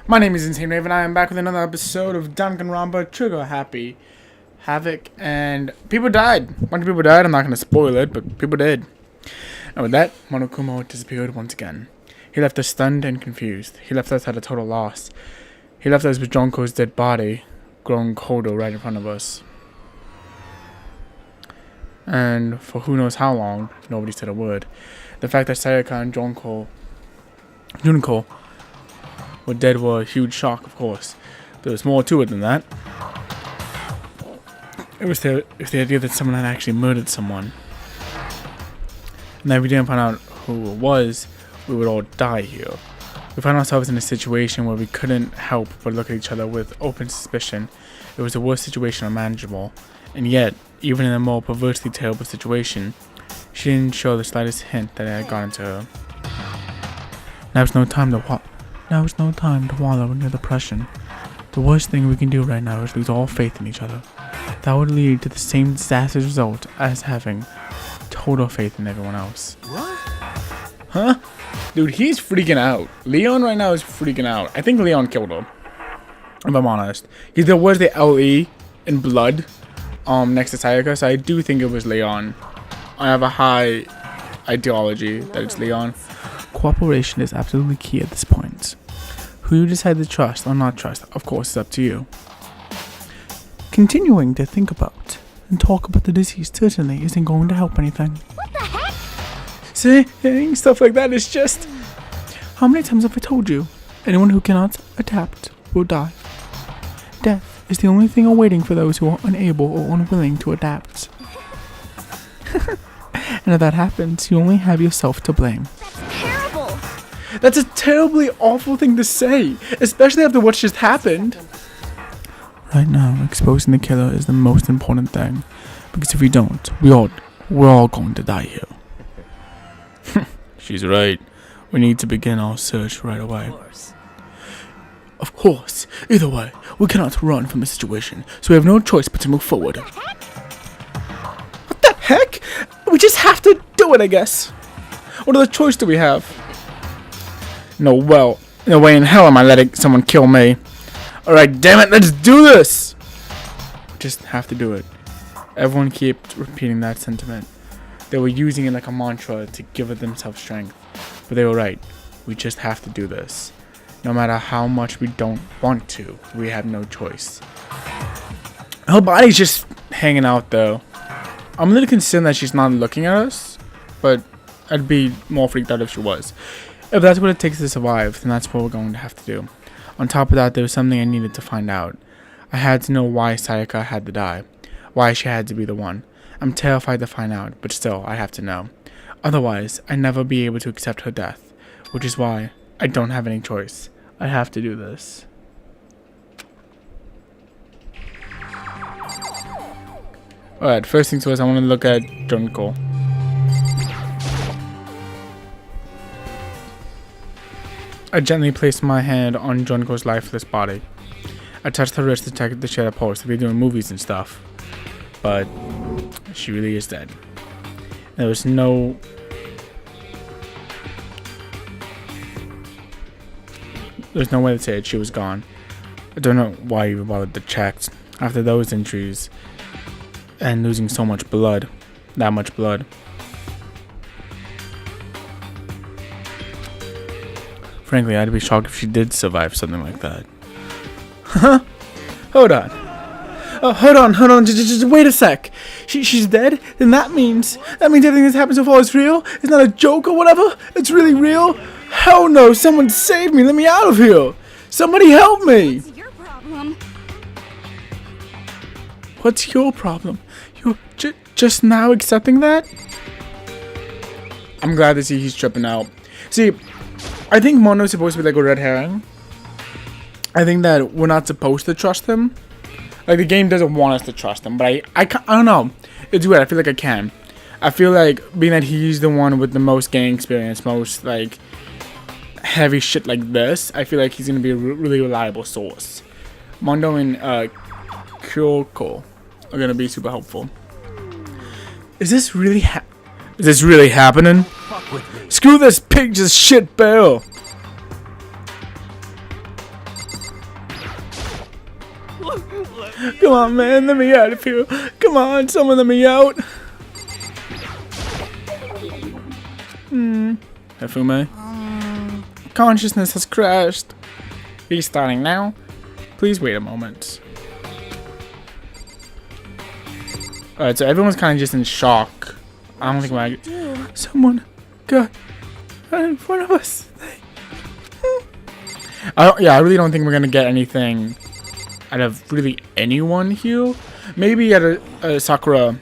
My name is Insane Raven. I am back with another episode of Danganronpa Trigger Happy Havoc, and people died. A bunch of people died. I'm not going to spoil it, but people did. And with that, Monokumo disappeared once again. He left us stunned and confused. He left us at a total loss. He left us with Jonko's dead body growing colder right in front of us. And for who knows how long, nobody said a word. The fact that Sayaka and Junko were dead were a huge shock, of course. There was more to it than that. It was the idea that someone had actually murdered someone. And that if we didn't find out who it was, we would all die here. We found ourselves in a situation where we couldn't help but look at each other with open suspicion. It was the worst situation imaginable. And yet, even in a more perversely terrible situation, she didn't show the slightest hint that it had gotten to her. Now is no time to wallow in your depression. The worst thing we can do right now is lose all faith in each other. That would lead to the same disastrous result as having total faith in everyone else. What? Huh? Dude, he's freaking out. Leon right now is freaking out. I think Leon killed him, if I'm honest. There was the LE in blood next to Sayaka, so I do think it was Leon. I have a high ideology that it's Leon. Cooperation is absolutely key at this point. Who you decide to trust or not trust, of course, is up to you. Continuing to think about and talk about the disease certainly isn't going to help anything. What the heck? Saying stuff like that is just... How many times have I told you? Anyone who cannot adapt will die. Death is the only thing awaiting for those who are unable or unwilling to adapt. And if that happens, you only have yourself to blame. That's terrible. That's a terribly awful thing to say, especially after what just happened. Right now, exposing the killer is the most important thing, because if we don't, we're all going to die here. She's right. We need to begin our search right away. Of course. Either way, we cannot run from the situation, so we have no choice but to move forward. What the heck? We just have to do it, I guess. What other choice do we have? No way in hell am I letting someone kill me. Alright, damn it, let's do this! We just have to do it. Everyone kept repeating that sentiment. They were using it like a mantra to give themselves strength. But they were right. We just have to do this. No matter how much we don't want to, we have no choice. Her body's just hanging out though. I'm a little concerned that she's not looking at us, but I'd be more freaked out if she was. If that's what it takes to survive, then that's what we're going to have to do. On top of that, there was something I needed to find out. I had to know why Sayaka had to die. Why she had to be the one. I'm terrified to find out, but still, I have to know. Otherwise, I'd never be able to accept her death. Which is why I don't have any choice. I have to do this. Alright, first things first, I want to look at Junko. I gently placed my hand on Junko's lifeless body. I touched her wrist to check the shared pulse to be doing movies and stuff. But she really is dead. There's no way to say it. She was gone. I don't know why you bothered to check after those injuries and losing so much blood. That much blood. Frankly, I'd be shocked if she did survive something like that. Huh? Hold on. Oh, hold on. Just wait a sec. She's dead? Then that means everything that's happened so far is real? It's not a joke or whatever? It's really real? Hell no, someone save me. Let me out of here. Somebody help me. What's your problem? What's your problem? You're just now accepting that? I'm glad to see he's tripping out. See, I think Mono's supposed to be like a red herring. I think that we're not supposed to trust him. Like, the game doesn't want us to trust him, but I don't know. It's weird. I feel like I can. I feel like, being that he's the one with the most gang experience, most, like, heavy shit like this, I feel like he's going to be a really reliable source. Mondo and Kyoko are going to be super helpful. Is this really happening? Screw this pig, just shit barrel. Come on, man, let me out of here. Come on, someone let me out. Hifume? Consciousness has crashed. Restarting now. Please wait a moment. Alright, so everyone's kind of just in shock. I don't think we're... Someone got right in front of us. I really don't think we're gonna get anything out of really anyone here. Maybe at a Sakura.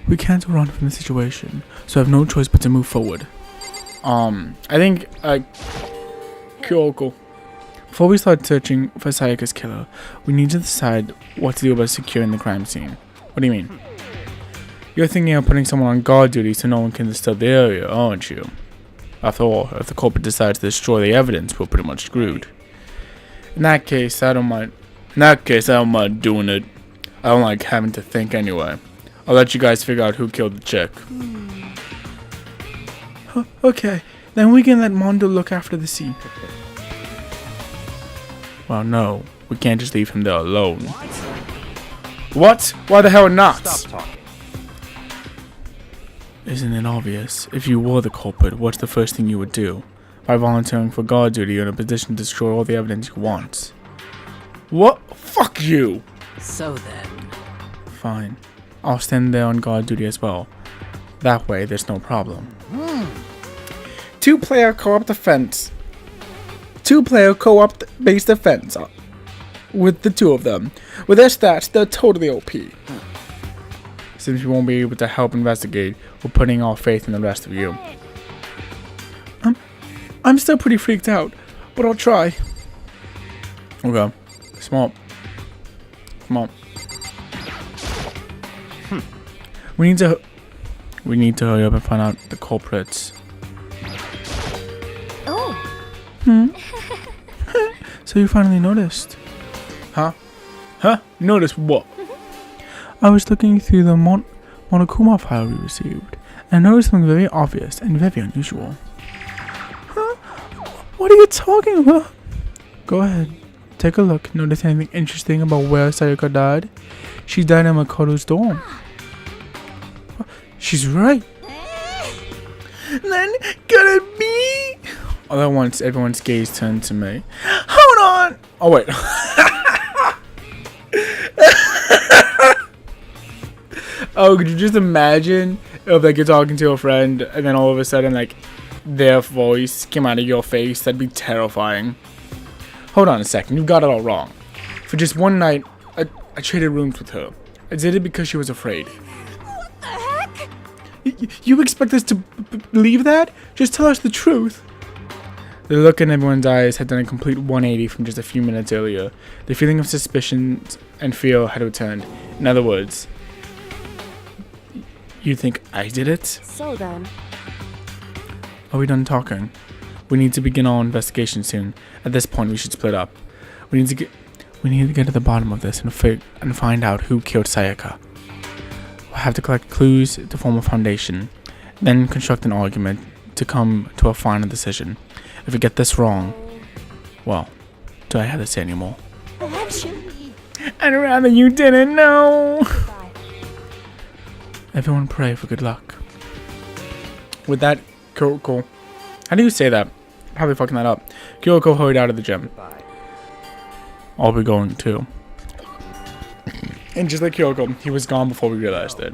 We can't run from the situation, so I have no choice but to move forward. I think Kyoko. Before we start searching for Sayaka's killer, we need to decide what to do about securing the crime scene. What do you mean? You're thinking of putting someone on guard duty so no one can disturb the area, aren't you? After all, if the culprit decides to destroy the evidence, we're pretty much screwed. In that case, I don't mind doing it. I don't like having to think anyway. I'll let you guys figure out who killed the chick. Okay, then we can let Mondo look after the scene. Well, no, we can't just leave him there alone. What? Why the hell not? Stop talking. Isn't it obvious? If you were the culprit, what's the first thing you would do? By volunteering for guard duty, you're in a position to destroy all the evidence you want. What? Fuck you! So then... Fine. I'll stand there on guard duty as well. That way, there's no problem. Two-player co-op defense. Two-player co-op based defense. With the two of them. With their stats, they're totally OP. Since we won't be able to help investigate, we're putting our faith in the rest of you. I'm still pretty freaked out, but I'll try. Okay. Smart. Come on. We need to hurry up and find out the culprits. Oh. So you finally noticed? Huh? Notice what? I was looking through the Monokuma file we received, and I noticed something very obvious and very unusual. Huh? What are you talking about? Go ahead. Take a look. Notice anything interesting about where Sayaka died? She died in Makoto's dorm. She's right. Then could it be? All at once, everyone's gaze turned to me. Hold on! Oh, wait. Oh, could you just imagine if like you're talking to a friend and then all of a sudden like their voice came out of your face? That'd be terrifying. Hold on a second, you got it all wrong. For just one night, I traded rooms with her. I did it because she was afraid. What the heck? You expect us to believe that? Just tell us the truth. The look in everyone's eyes had done a complete 180 from just a few minutes earlier. The feeling of suspicion and fear had returned. In other words, you think I did it? So then. Are we done talking? We need to begin our investigation soon. At this point, we should split up. We need to get to the bottom of this and find out who killed Sayaka. We'll have to collect clues to form a foundation, then construct an argument to come to a final decision. If we get this wrong, well, do I have to say anymore? I'd rather you didn't know. Everyone pray for good luck. With that, Kyoko. How do you say that? Probably fucking that up. Kyoko hurried out of the gym. I'll be going too. And just like Kyoko, he was gone before we realized it.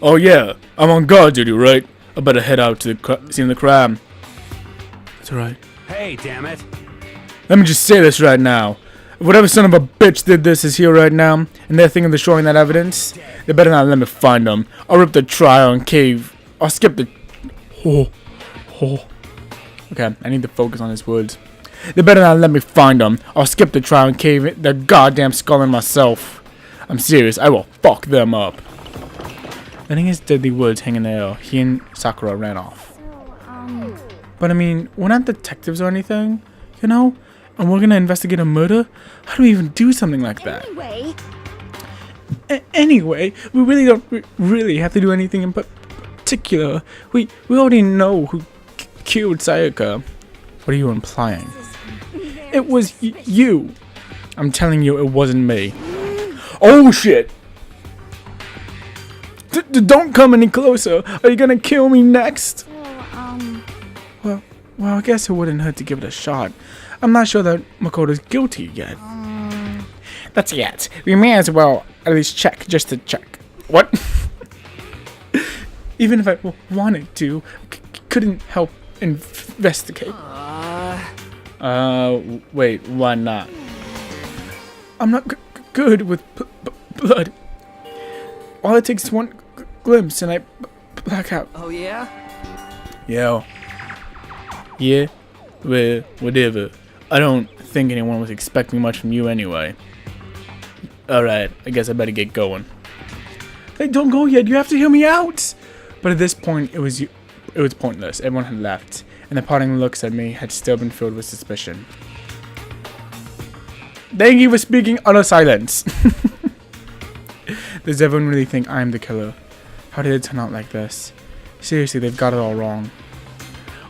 Oh yeah, I'm on guard duty, right? I better head out to the scene of the crime. That's right. Hey, damn it. Let me just say this right now. If whatever son of a bitch did this is here right now, and they're thinking of destroying that evidence, they better not let me find them. I'll rip the trial and cave. I'll skip the... Okay, I need to focus on his words. They better not let me find them. I'll skip the trial and cave their goddamn skull in myself. I'm serious, I will fuck them up. Letting his deadly words hang in the air, he and Sakura ran off. But I mean, we're not detectives or anything, you know? And we're gonna investigate a murder? How do we even do something like that? Anyway, we really don't really have to do anything in particular. We already know who killed Sayaka. What are you implying? It was you. I'm telling you, it wasn't me. Oh shit! Don't come any closer. Are you gonna kill me next? Well, I guess it wouldn't hurt to give it a shot. I'm not sure that Makoto's guilty yet. That's yet. We may as well at least check, just to check. What? Even if I wanted to, couldn't help investigate. Wait, why not? I'm not good with blood. All it takes is one glimpse and I black out. Oh yeah? Yeah, well, whatever. I don't think anyone was expecting much from you anyway. Alright, I guess I better get going. Hey, don't go yet, you have to hear me out! But at this point, it was pointless. Everyone had left, and the parting looks at me had still been filled with suspicion. Thank you for speaking utter silence. Does everyone really think I'm the killer? How did it turn out like this? Seriously, they've got it all wrong.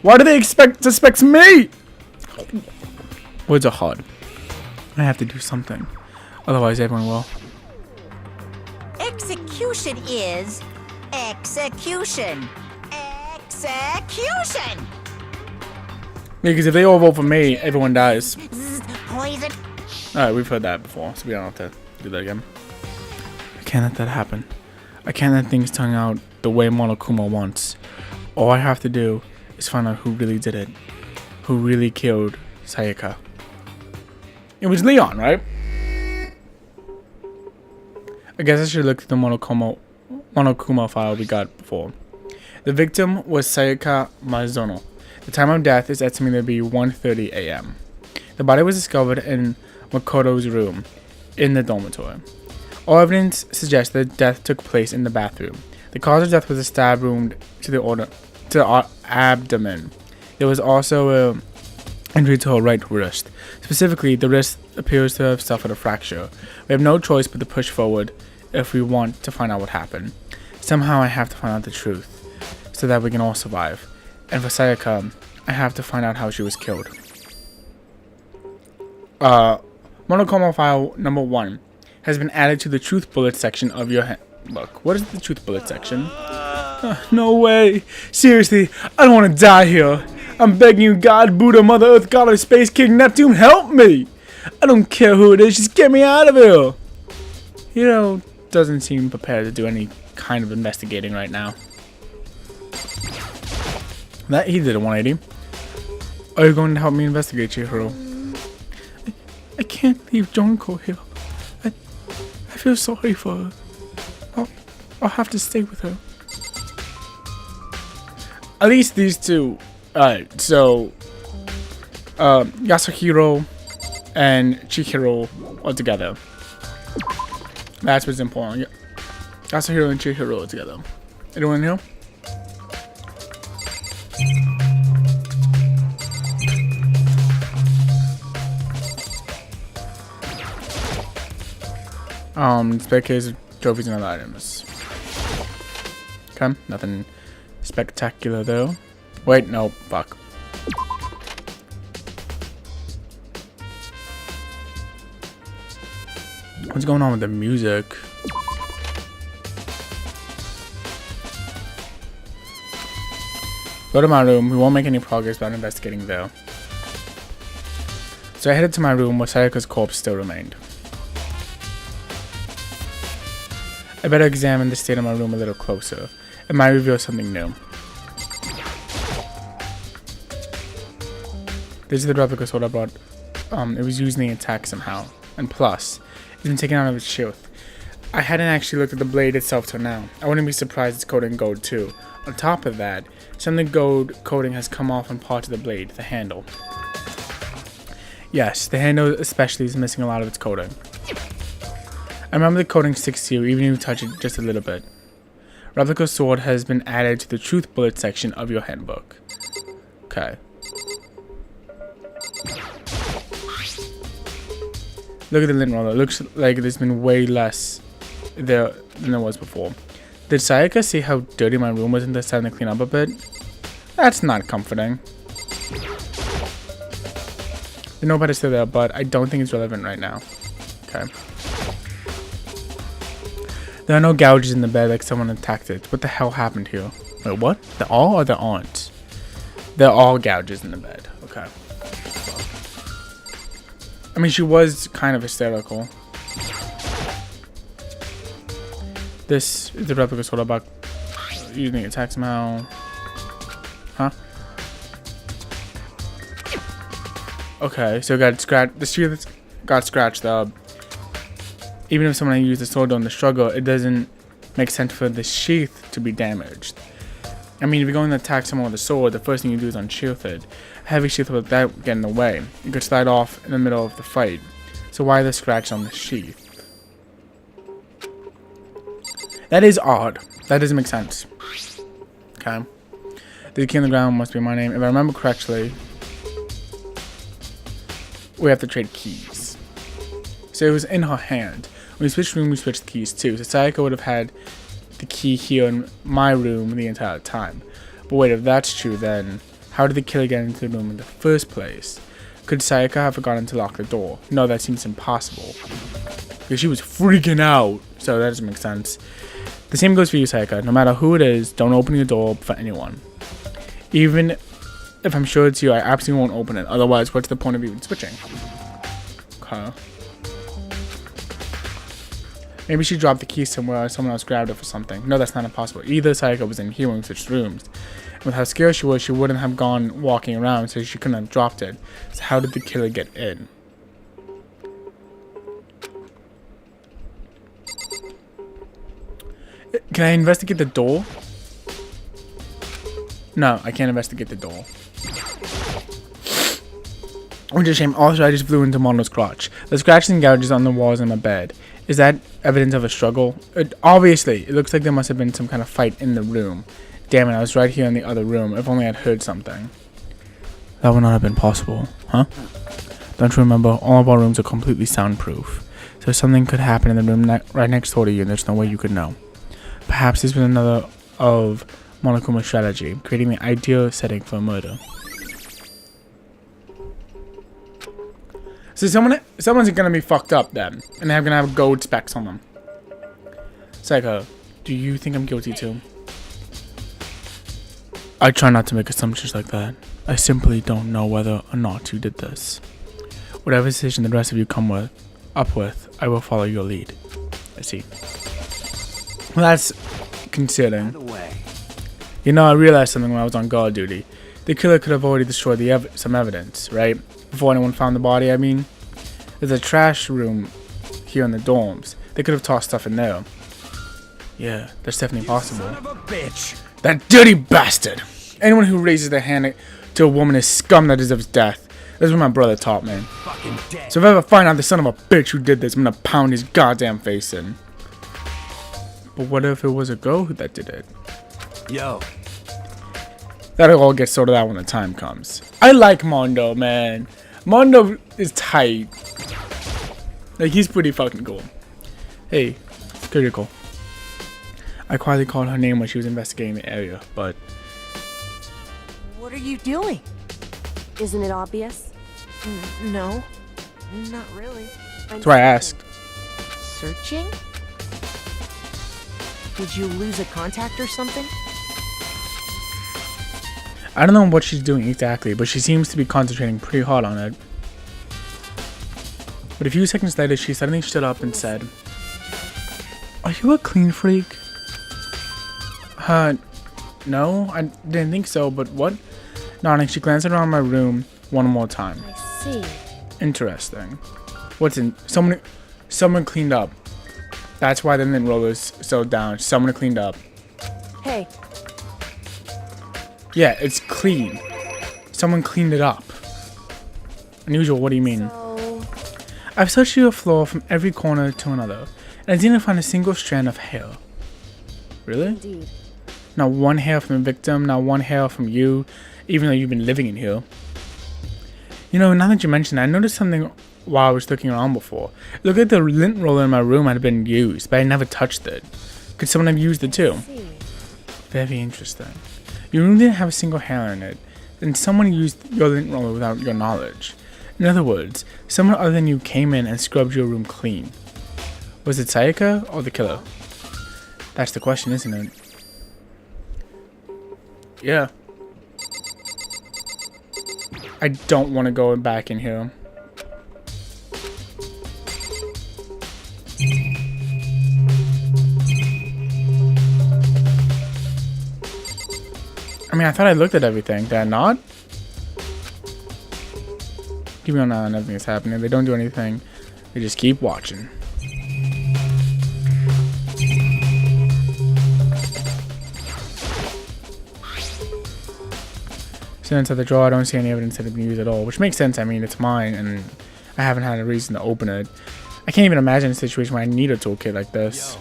Why do they suspect me? Words are hard. I have to do something. Otherwise, everyone will. Execution is execution. Execution! Because if they all vote for me, everyone dies. Poison. Alright, we've heard that before, so we don't have to do that again. I can't let that happen. I can't let things turn out the way Monokuma wants. All I have to do is find out who really did it. Who really killed Sayaka. It was Leon, right? I guess I should look at the Monokuma file we got before. The victim was Sayaka Mizuno. The time of death is estimated to be 1:30 a.m. The body was discovered in Makoto's room in the dormitory. All evidence suggests that death took place in the bathroom. The cause of death was a stab wound to the abdomen. There was also an injury to her right wrist. Specifically, the wrist appears to have suffered a fracture. We have no choice but to push forward if we want to find out what happened. Somehow I have to find out the truth, so that we can all survive. And for Sayaka, I have to find out how she was killed. Monokuma file number 1 has been added to the truth bullet section of your handbook. What is the truth bullet section? No way. Seriously, I don't want to die here. I'm begging you, God, Buddha, Mother Earth, God of Space, King Neptune, help me! I don't care who it is, just get me out of here! Hiro doesn't seem prepared to do any kind of investigating right now. That he did a 180. Are you going to help me investigate, Chihiro? I can't leave Jonko here. I feel sorry for her. I'll have to stay with her. At least these two. Alright, so Yasuhiro and Chihiro are together. That's what's important. Yasuhiro and Chihiro are together. Anyone here? Spare case of trophies and other items. Okay, nothing spectacular though. Wait, no, fuck. What's going on with the music? Go to my room. We won't make any progress without investigating there. So I headed to my room where Sayaka's corpse still remained. I better examine the state of my room a little closer. It might reveal something new. This is the replica sword I brought. It was used in the attack somehow. And plus, it's been taken out of its sheath. I hadn't actually looked at the blade itself till now. I wouldn't be surprised it's coated in gold too. On top of that, some of the gold coating has come off on parts of the blade, the handle. Yes, the handle especially is missing a lot of its coating. I remember the coating sticks to you even if you touch it just a little bit. Replica sword has been added to the truth bullet section of your handbook. Okay. Look at the lint roller. It looks like there's been way less there than there was before. Did Sayaka see how dirty my room was and decided to clean up a bit? That's not comforting. The notepad is still there, but I don't think it's relevant right now. Okay. There are no gouges in the bed like someone attacked it. What the hell happened here? Wait, what? They're all or there aren't? They're all gouges in the bed. Okay. I mean, she was kind of hysterical. This is the replica sort of about using attack somehow. Huh? Okay, so it got scratched. The sheath got scratched up. Even if someone used the sword on the struggle, it doesn't make sense for the sheath to be damaged. I mean, if you're going to attack someone with a sword, the first thing you do is unsheath it. A heavy sheath with that get in the way. You could slide off in the middle of the fight. So why the scratch on the sheath? That is odd. That doesn't make sense. Okay. The key on the ground must be my name. If I remember correctly, we have to trade keys. So it was in her hand. When we switched room, we switched keys too. So Sayaka would have had the key here in my room the entire time. But wait, if that's true, then how did the killer get into the room in the first place? Could Sayaka have forgotten to lock the door? No, that seems impossible. Because she was freaking out. So that doesn't make sense. The same goes for you, Sayaka. No matter who it is, don't open your door for anyone. Even if I'm sure it's you, I absolutely won't open it. Otherwise, what's the point of even switching? Okay. Maybe she dropped the key somewhere or someone else grabbed it for something. No, that's not impossible. Either Sayaka was in here when we switched rooms. And with how scared she was, she wouldn't have gone walking around, so she couldn't have dropped it. So how did the killer get in? Can I investigate the door? No, I can't investigate the door. Which is a shame. Also, I just flew into Mondo's crotch. The scratches and gouges on the walls in my bed. Is that evidence of a struggle? Obviously, it looks like there must have been some kind of fight in the room. Damn it, I was right here in the other room. If only I'd heard something. That would not have been possible, huh? Don't you remember? All of our rooms are completely soundproof. So something could happen in the room right next door to you and there's no way you could know. Perhaps this was another of Monokuma's strategy, creating the ideal setting for a murder. So someone's gonna be fucked up then, and they're gonna have gold specs on them. Psycho, do you think I'm guilty too? I try not to make assumptions like that. I simply don't know whether or not you did this. Whatever decision the rest of you come up with, I will follow your lead. I see. Well, that's concerning. You know, I realized something when I was on guard duty. The killer could have already destroyed some evidence, right? Before anyone found the body, I mean. There's a trash room here in the dorms. They could have tossed stuff in there. Yeah, that's definitely possible. Son of a bitch. That dirty bastard! Anyone who raises their hand to a woman is scum that deserves death. That's what my brother taught me. So if I ever find out the son of a bitch who did this, I'm gonna pound his goddamn face in. But what if it was a girl that did it? Yo. That'll all get sorted out when the time comes. I like Mondo, man. Mondo is tight. Like, he's pretty fucking cool. Hey, critical. I quietly called her name when she was investigating the area, but... What are you doing? Isn't it obvious? No, not really. That's why I asked. Searching? Did you lose a contact or something? I don't know what she's doing exactly, but she seems to be concentrating pretty hard on it. But a few seconds later, she suddenly stood up and said, "Are you a clean freak?" No, I didn't think so, but what? Nodding, she glanced around my room one more time. I see. Interesting. What's in? Someone cleaned up. That's why the lint roller's so down. Someone cleaned up. Hey. Yeah, it's clean. Someone cleaned it up. Unusual, what do you mean? So... I've searched your floor from every corner to another, and I didn't find a single strand of hair. Really? Indeed. Not one hair from the victim, not one hair from you, even though you've been living in here. You know, now that you mention it, I noticed something while I was looking around before. It looked like the lint roller in my room had been used, but I never touched it. Could someone have used it too? Very interesting. Your room didn't have a single hair in it, and someone used your lint roller without your knowledge. In other words, someone other than you came in and scrubbed your room clean. Was it Sayaka or the killer? That's the question, isn't it? Yeah. I don't want to go back in here. I mean, I thought I looked at everything. Did I not? Keep me on eye on everything that's happening. They don't do anything. They just keep watching. So inside the drawer, I don't see any evidence that it's been used at all, which makes sense. I mean, it's mine, and I haven't had a reason to open it. I can't even imagine a situation where I need a toolkit like this.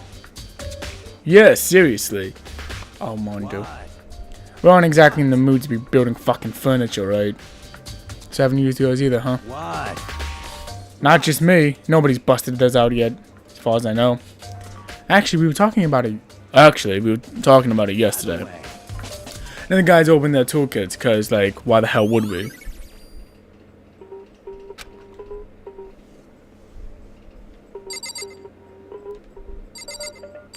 Yeah, seriously. Oh, Mondo. We aren't exactly in the mood to be building fucking furniture, right? So I haven't used yours either, huh? What? Not just me. Nobody's busted theirs out yet, as far as I know. Actually, we were talking about it yesterday. And the guys opened their toolkits, because, like, why the hell would we?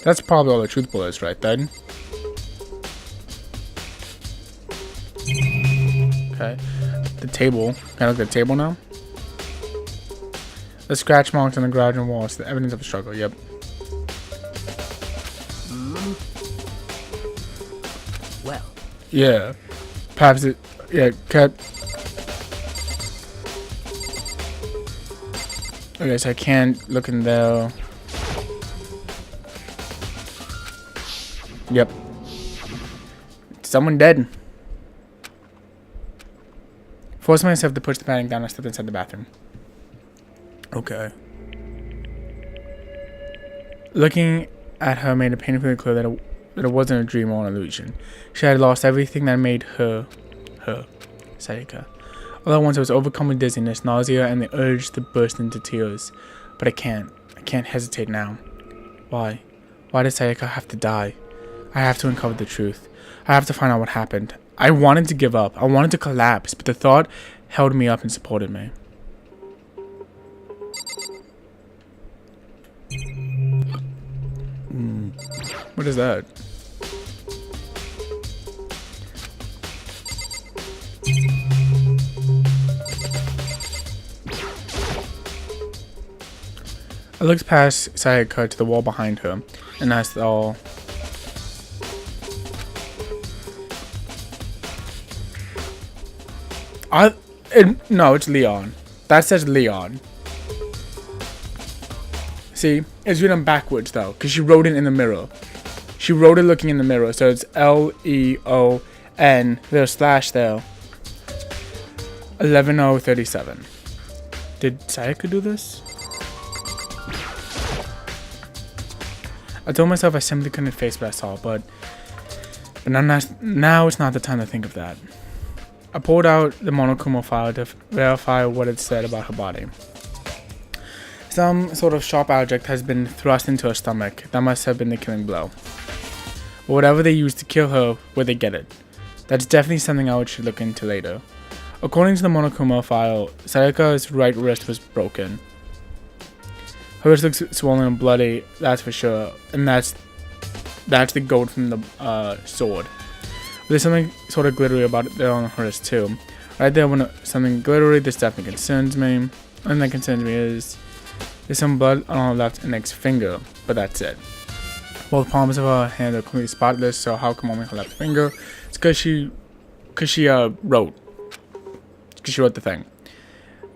That's probably all the truth bullets right then. Okay. The table. Can I look at the table now? The scratch marks on the garage and walls. The evidence of a struggle. Yep. Well. Yeah. Perhaps it... Yeah, cut. Okay, so I can't look in there. Yep. Someone dead. Forced myself to push the padding down and stepped inside the bathroom. Okay. Looking at her made it painfully clear that it wasn't a dream or an illusion. She had lost everything that made her, Sayaka. All at once I was overcome with dizziness, nausea, and the urge to burst into tears. But I can't hesitate now. Why? Why did Sayaka have to die? I have to uncover the truth. I have to find out what happened. I wanted to give up. I wanted to collapse, but the thought held me up and supported me. What is that? I looked past Sayaka to the wall behind her, and that's all. No, it's Leon. That says Leon. See, it's written backwards though, because she wrote it in the mirror. She wrote it looking in the mirror, so it's Leon. There's a slash there. 11037. Did Sayaka do this? I told myself I simply couldn't face what I saw, but now it's not the time to think of that. I pulled out the Monokuma file to verify what it said about her body. Some sort of sharp object has been thrust into her stomach. That must have been the killing blow. But whatever they used to kill her, where'd they get it? That's definitely something I should look into later. According to the Monokuma file, Sayaka's right wrist was broken. Her wrist looks swollen and bloody, that's for sure. And that's the gold from the sword. There's something sort of glittery about it there on her wrist too. Right there, when something glittery, this definitely concerns me. And that concerns me is there's some blood on her left index finger, but that's it. Both palms of her hand are completely spotless, so how come only her left finger? It's because she wrote the thing.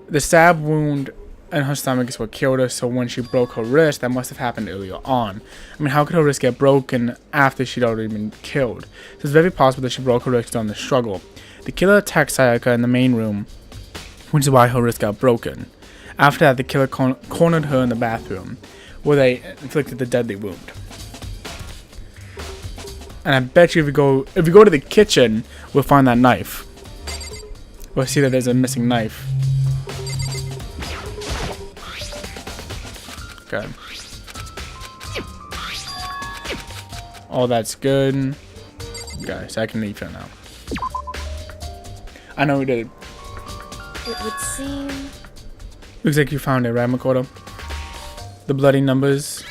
The stab wound in her stomach is what killed her, so when she broke her wrist, that must have happened earlier on. I mean, how could her wrist get broken after she'd already been killed? So it's very possible that she broke her wrist during the struggle. The killer attacked Sayaka in the main room, which is why her wrist got broken. After that, the killer cornered her in the bathroom, where they inflicted the deadly wound. And I bet you if we go to the kitchen, we'll find that knife. We'll see that there's a missing knife. Okay. Oh, that's good. Okay, so I can leave here now. I know we did it. It would seem... Looks like you found it, right, Makoto? The bloody numbers.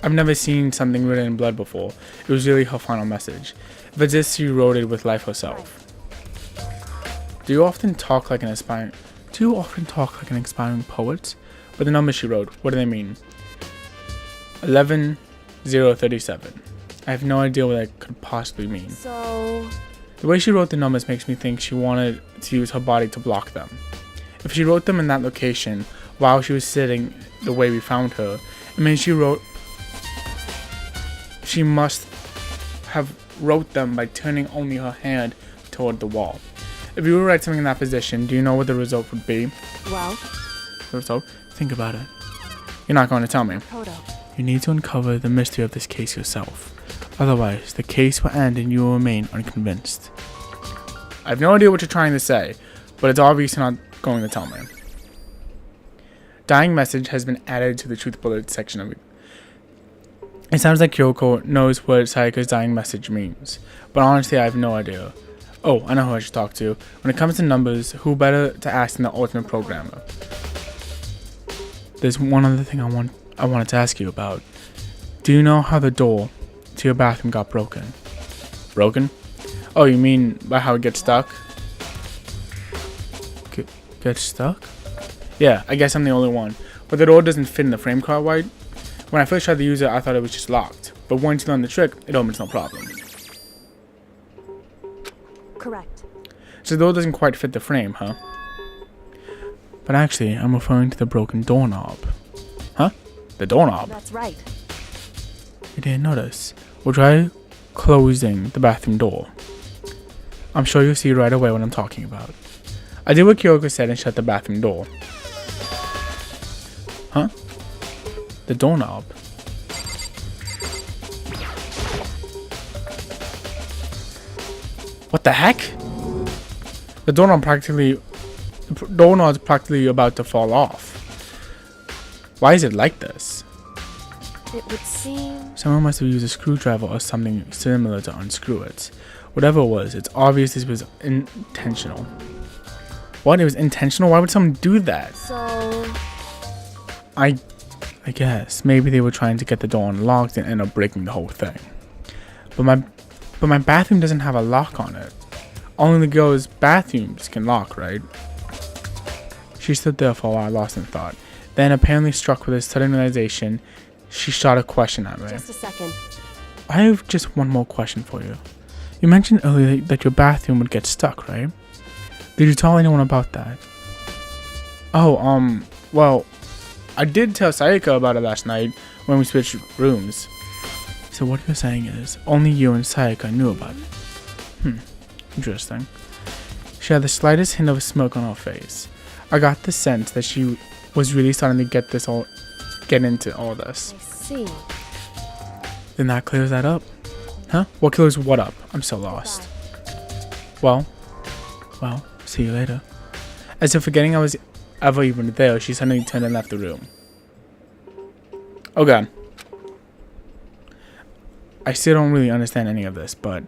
I've never seen something written in blood before. It was really her final message. If it's this, she wrote it with life herself. Do you often talk like an aspiring poet? But the numbers she wrote, what do they mean? 11037. I have no idea what that could possibly mean. So... The way she wrote the numbers makes me think she wanted to use her body to block them. If she wrote them in that location while she was sitting the way we found her, it means she must have wrote them by turning only her hand toward the wall. If you were to write something in that position, do you know what the result would be? Well... The result? Think about it. You're not going to tell me. Makoto. You need to uncover the mystery of this case yourself. Otherwise, the case will end and you will remain unconvinced. I have no idea what you're trying to say, but it's obvious you're not going to tell me. Dying message has been added to the truth bullet section of it. It sounds like Kyoko knows what Sayaka's dying message means, but honestly I have no idea. Oh, I know who I should talk to. When it comes to numbers, who better to ask than the ultimate programmer? There's one other thing I wanted to ask you about. Do you know how the door to your bathroom got broken? Broken? Oh, you mean by how it gets stuck? Get stuck? Yeah, I guess I'm the only one. But the door doesn't fit in the frame quite right. When I first tried to use it, I thought it was just locked. But once you learn the trick, it opens no problem. Correct. So the door doesn't quite fit the frame, huh? But actually, I'm referring to the broken doorknob. Huh? The doorknob? That's right. You didn't notice. We'll try closing the bathroom door. I'm sure you'll see right away what I'm talking about. I did what Kyoko said and shut the bathroom door. Huh? The doorknob. What the heck? The doorknob's practically about to fall off. Why is it like this? It would seem... Someone must have used a screwdriver or something similar to unscrew it. Whatever it was, it's obvious this was intentional. What? It was intentional? Why would someone do that? So... I guess. Maybe they were trying to get the door unlocked and end up breaking the whole thing. But my bathroom doesn't have a lock on it. Only the girls' bathrooms can lock, right? She stood there for a while, lost in thought. Then, apparently struck with a sudden realization, she shot a question at me. Just a second. I have just one more question for you. You mentioned earlier that your bathroom would get stuck, right? Did you tell anyone about that? Oh, well, I did tell Sayaka about it last night when we switched rooms. So what you're saying is, only you and Sayaka knew about it. Interesting. She had the slightest hint of a smirk on her face. I got the sense that she was really starting to get into all this. I see. Then that clears that up. Huh? What clears what up? I'm so lost. Well, see you later. As if forgetting I was ever even there, she suddenly turned and left the room. Okay. I still don't really understand any of this, but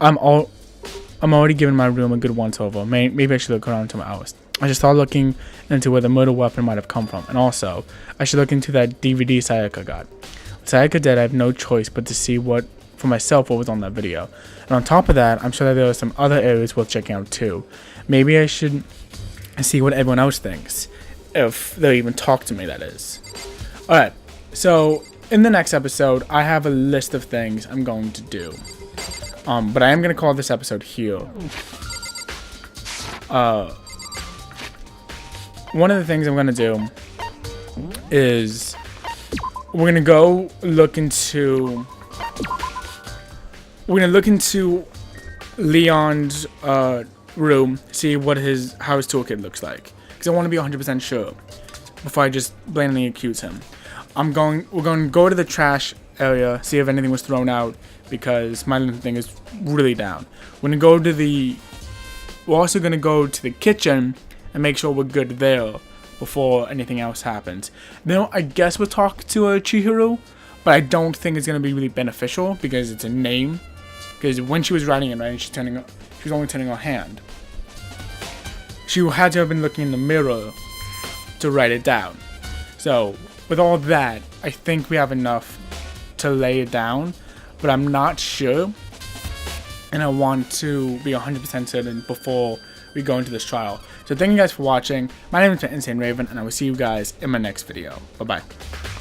I'm already giving my room a good once over. Maybe I should look around to my house. I should start looking into where the murder weapon might have come from, and also I should look into that DVD Sayaka got. With Sayaka dead, I have no choice but to see for myself what was on that video. And on top of that, I'm sure that there are some other areas worth checking out too. Maybe I should see what everyone else thinks, if they'll even talk to me, that is. Alright, so in the next episode, I have a list of things I'm going to do. But I am going to call this episode here. One of the things I'm going to do is we're going to go look into Leon's room, see how his toolkit looks like, because I want to be 100% sure before I just blatantly accuse him. We're going to go to the trash area, see if anything was thrown out, because my little thing is really down. We're also going to go to the kitchen and make sure we're good there before anything else happens. Then I guess we'll talk to Chihiro, but I don't think it's going to be really beneficial because it's a name. Because when she was writing it, right, she's she was only turning her hand. She had to have been looking in the mirror to write it down. So, with all that, I think we have enough to lay it down, but I'm not sure, and I want to be 100% certain before we go into this trial. So thank you guys for watching. My name is Insane Raven, and I will see you guys in my next video. Bye-bye.